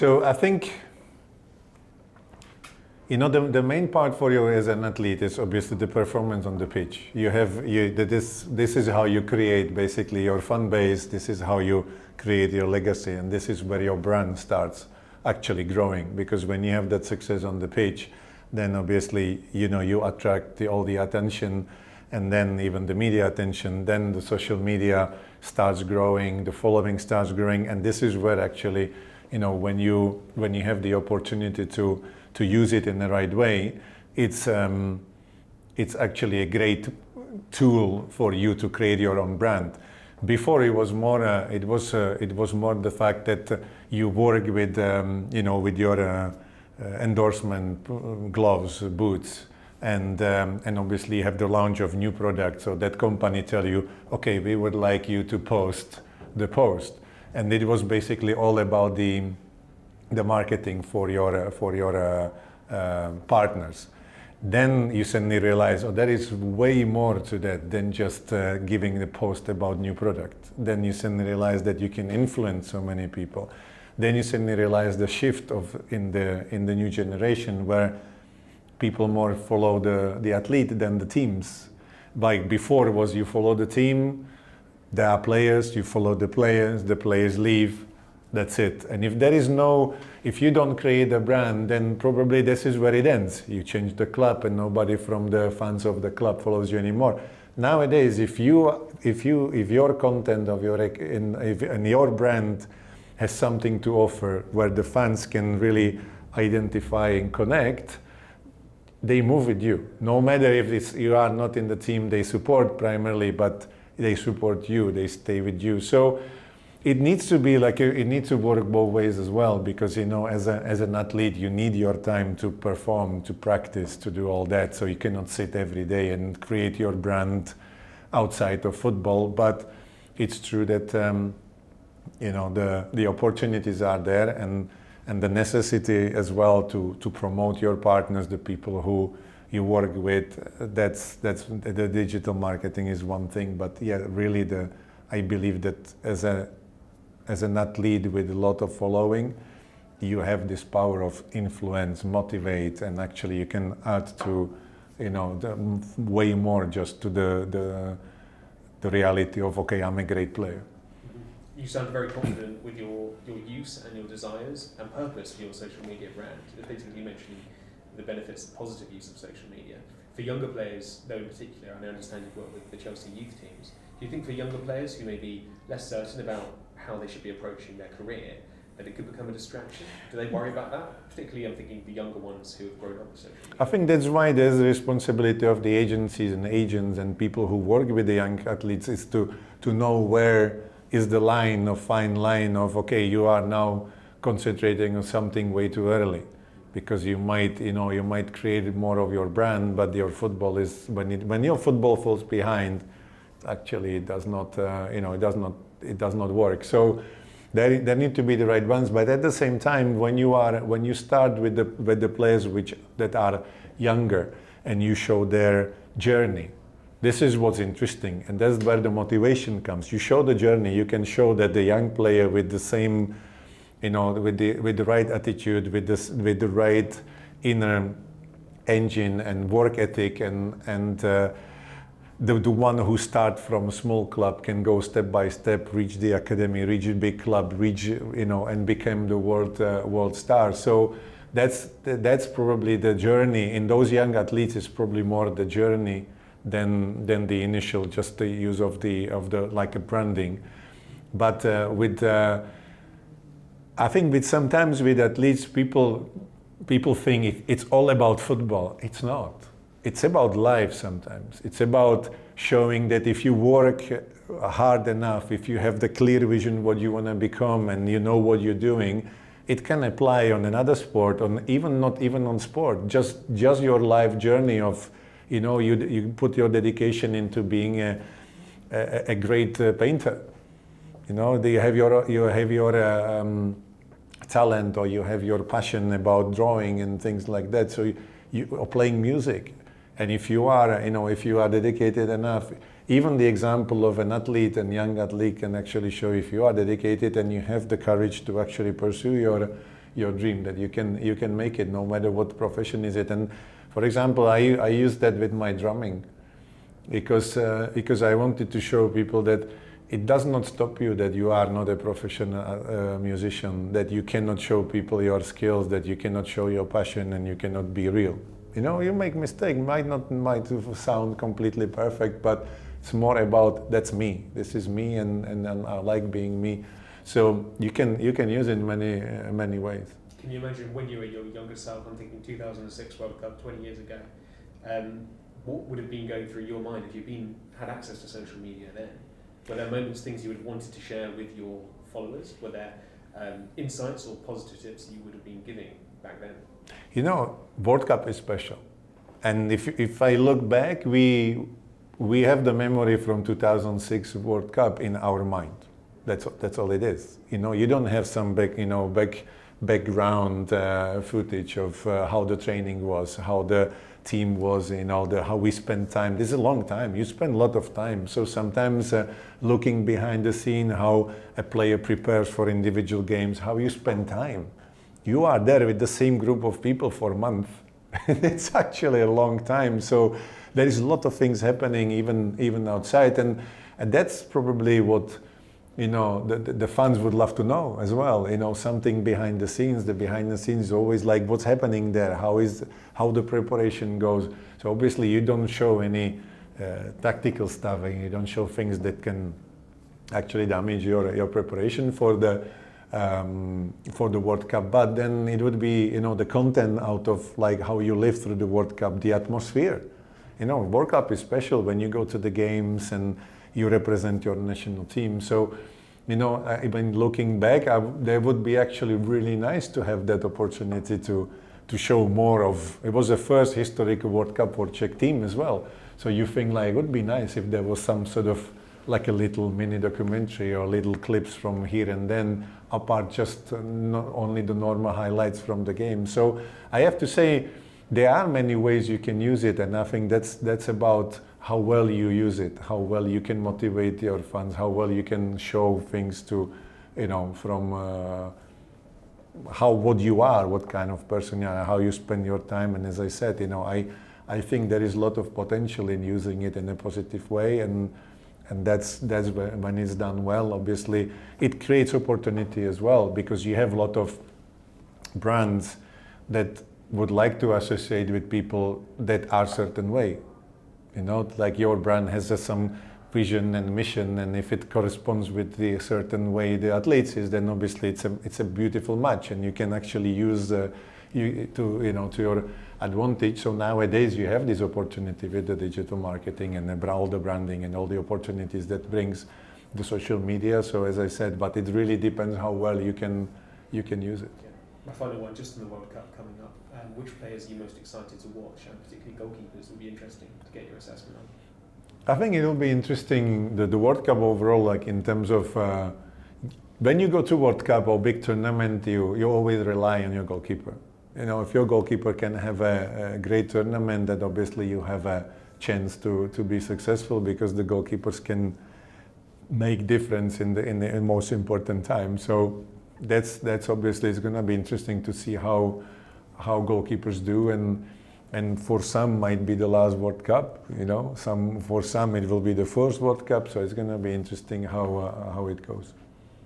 So I think, the main part for you as an athlete is obviously the performance on the pitch. This is how you create basically your fan base. This is how you create your legacy, and this is where your brand starts actually growing. Because when you have that success on the pitch, then obviously you attract all the attention, and then even the media attention. Then the social media starts growing, the following starts growing, and this is where actually, when you have the opportunity to use it in the right way, it's actually a great tool for you to create your own brand. Before it was more the fact that you work with with your endorsement gloves, boots, and obviously you have the launch of new products. So that company tell you, okay, we would like you to post the post, and it was basically all about the marketing for your partners. Then you suddenly realize, there is way more to that than just giving the post about new product. Then you suddenly realize that you can influence so many people. Then you suddenly realize the shift in the new generation, where people more follow the athlete than the teams. Like before was, you follow the team, there are players, you follow the players leave, that's it. And if you don't create a brand, then probably this is where it ends. You change the club and nobody from the fans of the club follows you anymore. Nowadays, if your content and your brand has something to offer where the fans can really identify and connect, they move with you. No matter if you are not in the team they support primarily, but they support you, they stay with you. So it needs to be it needs to work both ways as well, because as an athlete you need your time to perform, to practice, to do all that. So you cannot sit every day and create your brand outside of football. But it's true that the opportunities are there, and the necessity as well to promote your partners, the people who you work with. That's the digital marketing is one thing, but yeah, really I believe that as an athlete with a lot of following, you have this power of influence, motivate, and actually you can add to way more just to the reality of, okay, I'm a great player. You sound very confident with your use and your desires and purpose for your social media brand. Effectively, you mentioned the benefits, the positive use of social media. For younger players, though in particular, and I understand you've worked with the Chelsea youth teams, do you think for younger players who may be less certain about how they should be approaching their career, that it could become a distraction? Do they worry about that? Particularly, I'm thinking the younger ones who have grown up with social media. I think that's why there's the responsibility of the agencies and agents and people who work with the young athletes, is to know where is the fine line of, okay, you are now concentrating on something way too early, because you might create more of your brand, but your football is, when your football falls behind, actually it does not work. So there need to be the right ones, but at the same time, when you start with the players that are younger, and you show their journey, this is what's interesting, and that's where the motivation comes. You show the journey. You can show that the young player with the same, with the right attitude, with the right inner engine and work ethic, and the one who starts from a small club can go step by step, reach the academy, reach a big club, and become the world star. So that's probably the journey. In those young athletes, is probably more the journey than the initial, just the use of the like a branding. But I think sometimes with athletes, people think it's all about football. It's not. It's about life sometimes. It's about showing that if you work hard enough, if you have the clear vision what you want to become, and you know what you're doing, it can apply on another sport, not even on sport. Just your life journey of, you put your dedication into being a great painter. You have your talent, or you have your passion about drawing and things like that. So you are playing music, and if you are dedicated enough, even the example of an athlete and young athlete can actually show if you are dedicated and you have the courage to actually pursue your dream, that you can make it no matter what profession is it. And for example, I use that with my drumming, because I wanted to show people that it does not stop you that you are not a professional musician, that you cannot show people your skills, that you cannot show your passion, and you cannot be real. You know, you make mistake, might sound completely perfect, but it's more about that's me. This is me, and I like being me. So you can use it in many ways. Can you imagine when you were your younger self? I'm thinking 2006 World Cup, 20 years ago. What would have been going through your mind if you had access to social media then? Were there moments, things you would have wanted to share with your followers? Were there insights or positive tips you would have been giving back then? You know, World Cup is special, and if I look back, we have the memory from 2006 World Cup in our mind. That's all it is. You know, you don't have some background footage of how the training was, how the team was, you know, how we spend time. This is a long time. You spend a lot of time. So sometimes looking behind the scene, how a player prepares for individual games, how you spend time. You are there with the same group of people for a month. It's actually a long time. So there is a lot of things happening even outside, and that's probably what, you know, the fans would love to know as well. You know, something behind the scenes. The behind the scenes is always like what's happening there, how the preparation goes. So obviously you don't show any tactical stuff, and you don't show things that can actually damage your preparation for the World Cup. But then it would be, you know, the content out of like how you live through the World Cup, the atmosphere. You know, World Cup is special when you go to the games and you represent your national team. So, you know, even looking back, there would be actually really nice to have that opportunity to show more of. It was the first historic World Cup for Czech team as well. So you think like it would be nice if there was some sort of like a little mini documentary or little clips from here and then, apart just not only the normal highlights from the game. So I have to say, there are many ways you can use it, and I think that's about how well you use it, how well you can motivate your fans, how well you can show things to, you know, from what you are, what kind of person you are, how you spend your time. And as I said, you know, I think there is a lot of potential in using it in a positive way, and that's when it's done well. Obviously, it creates opportunity as well, because you have a lot of brands that would like to associate with people that are certain way. You know, like your brand has some vision and mission, and if it corresponds with the certain way the athletes is, then obviously it's a beautiful match, and you can actually use to your advantage. So nowadays you have this opportunity with the digital marketing and all the branding and all the opportunities that brings the social media. So as I said, but it really depends how well you can use it. Yeah. My final one, just in the World Cup coming up, which players are you most excited to watch, and particularly goalkeepers would be interesting to get your assessment on? I think it will be interesting, the World Cup overall, like in terms of when you go to World Cup or big tournament, you always rely on your goalkeeper. You know, if your goalkeeper can have a great tournament, then obviously you have a chance to be successful, because the goalkeepers can make difference in the most important time. So that's obviously, it's going to be interesting to see how goalkeepers do, and for some might be the last World Cup, you know, for some it will be the first World Cup, so it's going to be interesting how it goes.